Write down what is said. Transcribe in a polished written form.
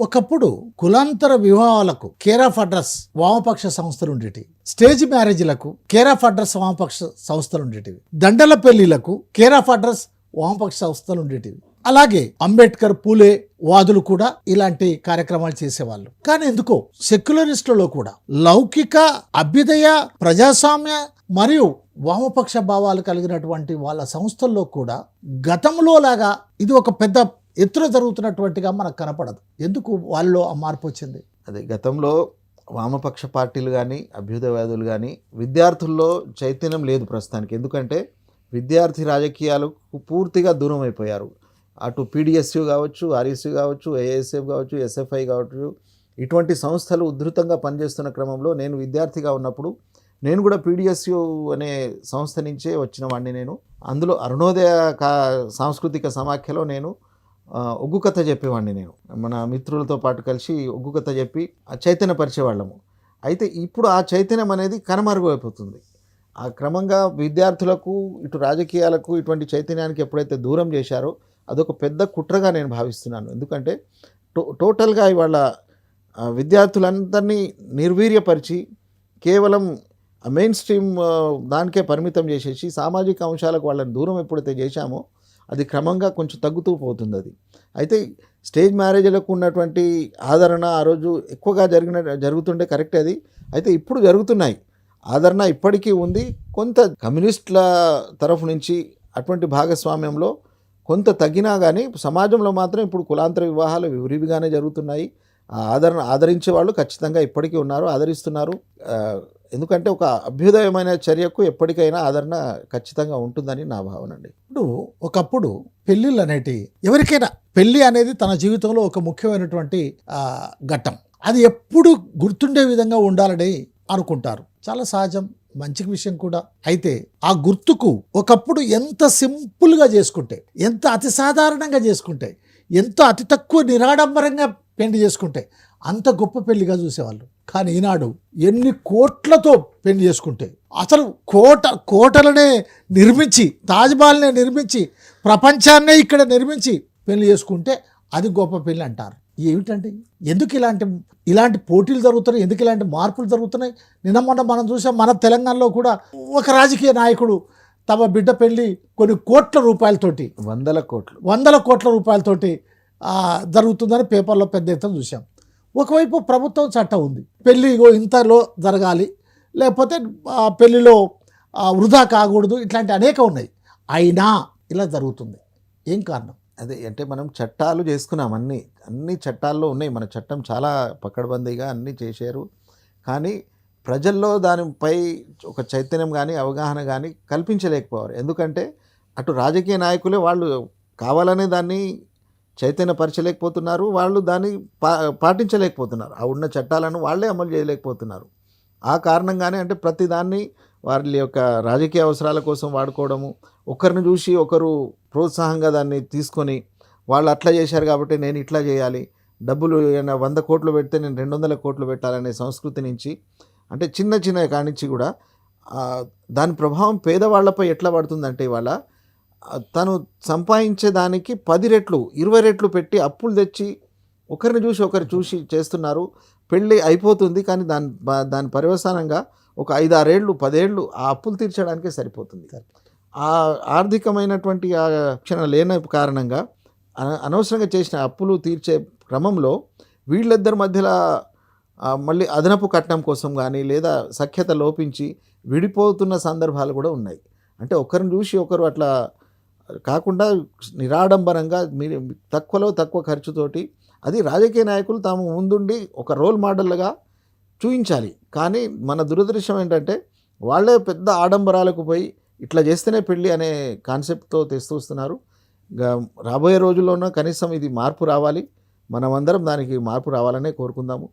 ఒకప్పుడు కులాంతర వివాహాలకు కేర్ ఆఫ్ అడ్రస్ వామపక్ష సంస్థలు ఉండేటివి. స్టేజ్ మ్యారేజ్లకు కేర్ ఆఫ్ అడ్రస్ వామపక్ష సంస్థలు ఉండేటివి. దండల పెళ్లిలకు కేర్ ఆఫ్ అడ్రస్ వామపక్ష సంస్థలు ఉండేటివి. అలాగే అంబేద్కర్, పూలే వాదులు కూడా ఇలాంటి కార్యక్రమాలు చేసేవాళ్ళు. కానీ ఎందుకో సెక్యులరిస్టులలో కూడా లౌకిక, అభ్యుదయ, ప్రజాస్వామ్య మరియు వామపక్ష భావాలు కలిగినటువంటి వాళ్ళ సంస్థల్లో కూడా గతంలో లాగా ఇది ఒక పెద్ద ఎత్తున జరుగుతున్నటువంటిగా మనకు కనపడదు. ఎందుకు వాళ్ళలో ఆ మార్పు వచ్చింది? అదే గతంలో వామపక్ష పార్టీలు కానీ అభ్యుదయవాదులు కానీ విద్యార్థుల్లో చైతన్యం లేదు ప్రస్తుతానికి. ఎందుకంటే విద్యార్థి రాజకీయాలకు పూర్తిగా దూరం అయిపోయారు. అటు పీడిఎస్యు కావచ్చు, ఆర్ఎస్యు కావచ్చు, ఏఎస్ఎఫ్ కావచ్చు, ఎస్ఎఫ్ఐ కావచ్చు, ఇటువంటి సంస్థలు ఉధృతంగా పనిచేస్తున్న క్రమంలో నేను విద్యార్థిగా ఉన్నప్పుడు నేను కూడా పీడిఎస్యు అనే సంస్థ నుంచే వచ్చిన వాడిని. నేను అందులో అరుణోదయ సాంస్కృతిక సమాఖ్యలో నేను ఒగ్గు కథ చెప్పేవాడిని. నేను మన మిత్రులతో పాటు కలిసి ఒగ్గు కథ చెప్పి చైతన్యపరిచేవాళ్ళము. అయితే ఇప్పుడు ఆ చైతన్యం అనేది కనుమరుగైపోతుంది. ఆ క్రమంగా విద్యార్థులకు, ఇటు రాజకీయాలకు ఇటువంటి చైతన్యానికి ఎప్పుడైతే దూరం చేశారో అదొక పెద్ద కుట్రగా నేను భావిస్తున్నాను. ఎందుకంటే టోటల్గా ఇవాళ విద్యార్థులందరినీ నిర్వీర్యపరిచి కేవలం మెయిన్ స్ట్రీమ్ దానికే పరిమితం చేసేసి సామాజిక అంశాలకు వాళ్ళని దూరం ఎప్పుడైతే చేశామో అది క్రమంగా కొంచెం తగ్గుతూ పోతుంది. అది అయితే స్టేజ్ మ్యారేజ్లకు ఉన్నటువంటి ఆదరణ ఆ రోజు ఎక్కువగా జరుగుతుండే కరెక్ట్ అది. అయితే ఇప్పుడు జరుగుతున్నాయి, ఆదరణ ఇప్పటికీ ఉంది. కొంత కమ్యూనిస్టుల తరఫు నుంచి అటువంటి భాగస్వామ్యంలో కొంత తగ్గినా కానీ సమాజంలో మాత్రం ఇప్పుడు కులాంతర వివాహాలు విరివిగానే జరుగుతున్నాయి. ఆదరించే వాళ్ళు ఖచ్చితంగా ఇప్పటికీ ఉన్నారు, ఆదరిస్తున్నారు. ఎందుకంటే ఒక అభ్యుదయమైన చర్యకు ఎప్పటికైనా ఆదరణ ఖచ్చితంగా ఉంటుందని నా భావన అండి. ఇప్పుడు ఒకప్పుడు పెళ్ళిళ్ళు అనేటివి, ఎవరికైనా పెళ్ళి అనేది తన జీవితంలో ఒక ముఖ్యమైనటువంటి ఘట్టం. అది ఎప్పుడు గుర్తుండే విధంగా ఉండాలని అనుకుంటారు. చాలా సహజం, మంచి విషయం కూడా. అయితే ఆ గుర్తుకు ఒకప్పుడు ఎంత సింపుల్గా చేసుకుంటే, ఎంత అతి సాధారణంగా చేసుకుంటే, ఎంత అతి తక్కువ నిరాడంబరంగా పెళ్లి చేసుకుంటే అంత గొప్ప పెళ్లిగా చూసేవాళ్ళు. కానీ ఈనాడు ఎన్ని కోట్లతో పెళ్లి చేసుకుంటే, అసలు కోటలనే నిర్మించి, తాజ్మహల్నే నిర్మించి, ప్రపంచాన్నే ఇక్కడ నిర్మించి పెళ్లి చేసుకుంటే అది గొప్ప పెళ్లి అంటారు. ఏమిటండి? ఎందుకు ఇలాంటి పోటీలు జరుగుతున్నాయి? ఎందుకు ఇలాంటి మార్పులు జరుగుతున్నాయి? నిన్న మొన్న మనం చూసాం, మన తెలంగాణలో కూడా ఒక రాజకీయ నాయకుడు తమ బిడ్డ పెళ్లి కొన్ని కోట్ల రూపాయలతోటి, వందల కోట్ల రూపాయలతోటి జరుగుతుందని పేపర్లో పెద్ద ఎత్తున చూసాం. ఒకవైపు ప్రభుత్వం చట్టం ఉంది, పెళ్ళి ఇంతలో జరగాలి, లేకపోతే పెళ్ళిలో వృధా కాకూడదు, ఇట్లాంటి అనేక ఉన్నాయి. అయినా ఇలా జరుగుతుంది. ఏం కారణం? అదే అంటే మనం చట్టాలు చేసుకున్నాం, అన్ని చట్టాల్లో ఉన్నాయి. మన చట్టం చాలా పకడ్బందీగా అన్నీ చేశారు. కానీ ప్రజల్లో దానిపై ఒక చైతన్యం కానీ అవగాహన కానీ కల్పించలేకపోయారు. ఎందుకంటే అటు రాజకీయ నాయకులే వాళ్ళు కావాలనే దాన్ని చైతన్యపరచలేకపోతున్నారు, వాళ్ళు దాన్ని పాటించలేకపోతున్నారు. ఆ ఉన్న చట్టాలను వాళ్ళే అమలు చేయలేకపోతున్నారు. ఆ కారణంగానే అంటే ప్రతిదాన్ని వారి యొక్క రాజకీయ అవసరాల కోసం వాడుకోవడము, ఒకరిని చూసి ఒకరు ప్రోత్సాహంగా దాన్ని తీసుకొని వాళ్ళు అట్లా చేశారు కాబట్టి నేను ఇట్లా చేయాలి, డబ్బులు 100 కోట్లు పెడితే నేను 200 కోట్లు పెట్టాలనే సంస్కృతి నుంచి, అంటే చిన్న కానించి కూడా దాని ప్రభావం పేదవాళ్లపై ఎట్లా పడుతుందంటే ఇవాళ తను సంపాదించే దానికి 10 రెట్లు 20 రెట్లు పెట్టి అప్పులు తెచ్చి ఒకరిని చూసి ఒకరు చూసి చేస్తున్నారు. పెళ్ళి అయిపోతుంది కానీ దాని పర్యవసానంగా ఒక 5-6 ఏళ్ళు 10 ఏళ్ళు ఆ అప్పులు తీర్చడానికే సరిపోతుంది. ఆ ఆర్థికమైనటువంటి ఆ క్షణ లేని కారణంగా అనవసరంగా చేసిన అప్పులు తీర్చే క్రమంలో వీళ్ళిద్దరి మధ్యలో మళ్ళీ అదనపు కట్నం కోసం కానీ లేదా సఖ్యత లోపించి విడిపోతున్న సందర్భాలు కూడా ఉన్నాయి. అంటే ఒకరిని చూసి ఒకరు అట్లా కాకుండా నిరాడంబరంగా తక్కువ ఖర్చుతోటి, అది రాజకీయ నాయకులు తాము ముందుండి ఒక రోల్ మోడల్గా చూపించాలి. కానీ మన దురదృష్టం ఏంటంటే వాళ్ళే పెద్ద ఆడంబరాలకు పోయి ఇట్లా చేస్తేనే పెళ్ళి అనే కాన్సెప్ట్తో తెస్తున్నారు. రాబోయే రోజుల్లోనూ కనీసం ఇది మార్పు రావాలి. మనమందరం దానికి మార్పు రావాలనే కోరుకుందాము.